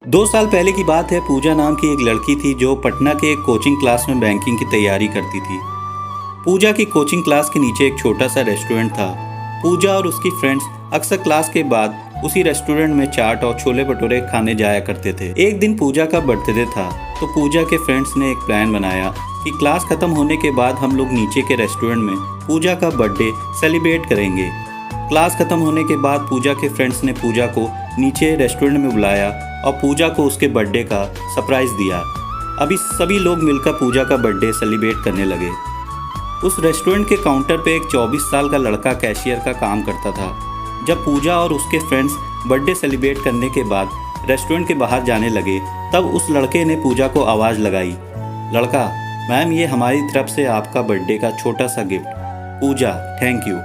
2 साल पहले की बात है। पूजा नाम की एक लड़की थी जो पटना के एक कोचिंग क्लास में बैंकिंग की तैयारी करती थी। पूजा की कोचिंग क्लास के नीचे एक छोटा सा रेस्टोरेंट था। पूजा और उसकी फ्रेंड्स अक्सर क्लास के बाद उसी रेस्टोरेंट में चाट और छोले भटूरे खाने जाया करते थे। एक दिन पूजा का बर्थडे था तो पूजा के फ्रेंड्स ने एक प्लान बनाया कि क्लास खत्म होने के बाद हम लोग नीचे के रेस्टोरेंट में पूजा का बर्थडे सेलिब्रेट करेंगे। क्लास खत्म होने के बाद पूजा के फ्रेंड्स ने पूजा को नीचे रेस्टोरेंट में बुलाया और पूजा को उसके बर्थडे का सरप्राइज़ दिया। अभी सभी लोग मिलकर पूजा का बर्थडे सेलिब्रेट करने लगे। उस रेस्टोरेंट के काउंटर पे एक 24 साल का लड़का कैशियर का काम करता था। जब पूजा और उसके फ्रेंड्स बर्थडे सेलिब्रेट करने के बाद रेस्टोरेंट के बाहर जाने लगे तब उस लड़के ने पूजा को आवाज़ लगाई, लड़का, मैम ये हमारी तरफ से आपका बर्थडे का छोटा सा गिफ्ट। Puja, thank you.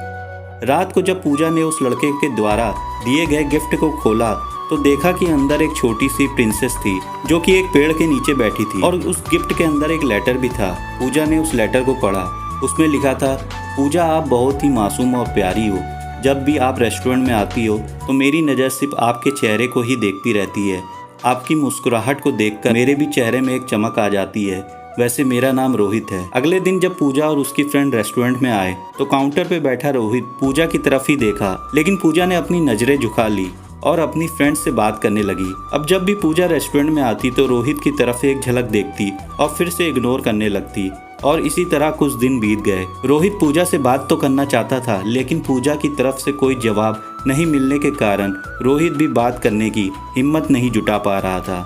रात को जब पूजा ने उस लड़के के द्वारा दिए गए गिफ्ट को खोला तो देखा कि अंदर एक छोटी सी प्रिंसेस थी जो कि एक पेड़ के नीचे बैठी थी और उस गिफ्ट के अंदर एक लेटर भी था। पूजा ने उस लेटर को पढ़ा। उसमें लिखा था, पूजा आप बहुत ही मासूम और प्यारी हो। जब भी आप रेस्टोरेंट में आती हो तो मेरी नज़र सिर्फ आपके चेहरे को ही देखती रहती है। आपकी मुस्कुराहट को देखकर मेरे भी चेहरे में एक चमक आ जाती है। वैसे मेरा नाम रोहित है। अगले दिन जब पूजा और उसकी फ्रेंड रेस्टोरेंट में आए तो काउंटर पे बैठा रोहित पूजा की तरफ ही देखा, लेकिन पूजा ने अपनी नज़रें झुका ली और अपनी फ्रेंड से बात करने लगी। अब जब भी पूजा रेस्टोरेंट में आती तो रोहित की तरफ एक झलक देखती और फिर से इग्नोर करने लगती और इसी तरह कुछ दिन बीत गए। रोहित पूजा से बात तो करना चाहता था लेकिन पूजा की तरफ से कोई जवाब नहीं मिलने के कारण रोहित भी बात करने की हिम्मत नहीं जुटा पा रहा था।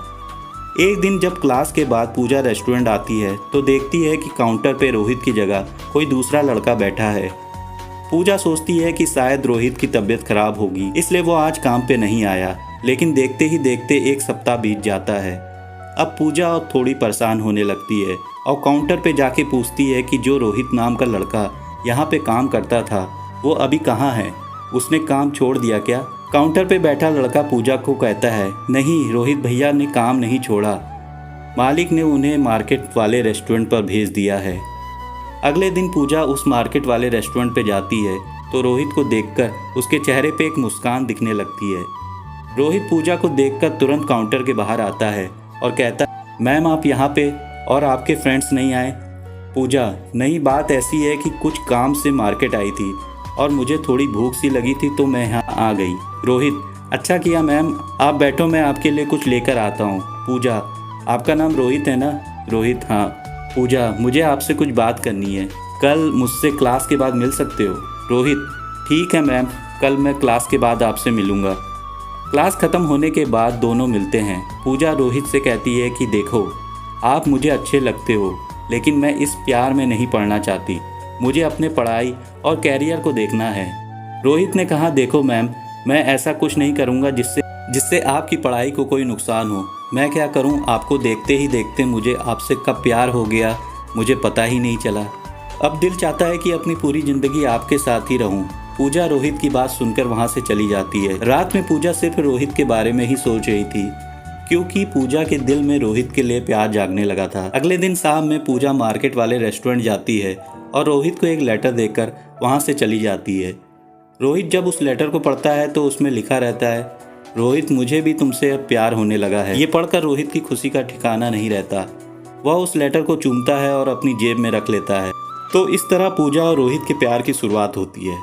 एक दिन जब क्लास के बाद पूजा रेस्टोरेंट आती है तो देखती है कि काउंटर पे रोहित की जगह कोई दूसरा लड़का बैठा है। पूजा सोचती है कि शायद रोहित की तबीयत खराब होगी इसलिए वो आज काम पे नहीं आया, लेकिन देखते ही देखते एक सप्ताह बीत जाता है। अब पूजा थोड़ी परेशान होने लगती है और काउंटर पे जाके पूछती है कि जो रोहित नाम का लड़का यहाँ पे काम करता था वो अभी कहाँ है, उसने काम छोड़ दिया क्या? काउंटर पे बैठा लड़का पूजा को कहता है, नहीं, रोहित भैया ने काम नहीं छोड़ा, मालिक ने उन्हें मार्केट वाले रेस्टोरेंट पर भेज दिया है। अगले दिन पूजा उस मार्केट वाले रेस्टोरेंट पे जाती है तो रोहित को देखकर उसके चेहरे पे एक मुस्कान दिखने लगती है। रोहित पूजा को देखकर तुरंत काउंटर के बाहर आता है और कहता है, मैम आप यहाँ पे और आपके फ्रेंड्स नहीं आए? पूजा, नहीं, बात ऐसी है कि कुछ काम से मार्केट आई थी और मुझे थोड़ी भूख सी लगी थी तो मैं यहाँ आ गई। रोहित, अच्छा किया मैम, आप बैठो, मैं आपके लिए कुछ लेकर आता हूँ। पूजा, आपका नाम रोहित है ना? रोहित, हाँ। पूजा, मुझे आपसे कुछ बात करनी है, कल मुझसे क्लास के बाद मिल सकते हो? रोहित, ठीक है मैम, कल मैं क्लास के बाद आपसे मिलूँगा। क्लास ख़त्म होने के बाद दोनों मिलते हैं। पूजा रोहित से कहती है कि देखो, आप मुझे अच्छे लगते हो लेकिन मैं इस प्यार में नहीं पड़ना चाहती, मुझे अपने पढ़ाई और कैरियर को देखना है। रोहित ने कहा, देखो मैम, मैं ऐसा कुछ नहीं करूँगा जिससे आपकी पढ़ाई को कोई नुकसान हो। मैं क्या करूँ, आपको देखते ही देखते मुझे आपसे कब प्यार हो गया मुझे पता ही नहीं चला। अब दिल चाहता है कि अपनी पूरी ज़िंदगी आपके साथ ही रहूँ। पूजा रोहित की बात सुनकर वहाँ से चली जाती है। रात में पूजा सिर्फ रोहित के बारे में ही सोच रही थी क्योंकि पूजा के दिल में रोहित के लिए प्यार जागने लगा था। अगले दिन शाम में पूजा मार्केट वाले रेस्टोरेंट जाती है और रोहित को एक लेटर देकर वहाँ से चली जाती है। रोहित जब उस लेटर को पढ़ता है तो उसमें लिखा रहता है, रोहित, मुझे भी तुमसे अब प्यार होने लगा है। ये पढ़कर रोहित की खुशी का ठिकाना नहीं रहता। वह उस लेटर को चूमता है और अपनी जेब में रख लेता है। तो इस तरह पूजा और रोहित के प्यार की शुरुआत होती है।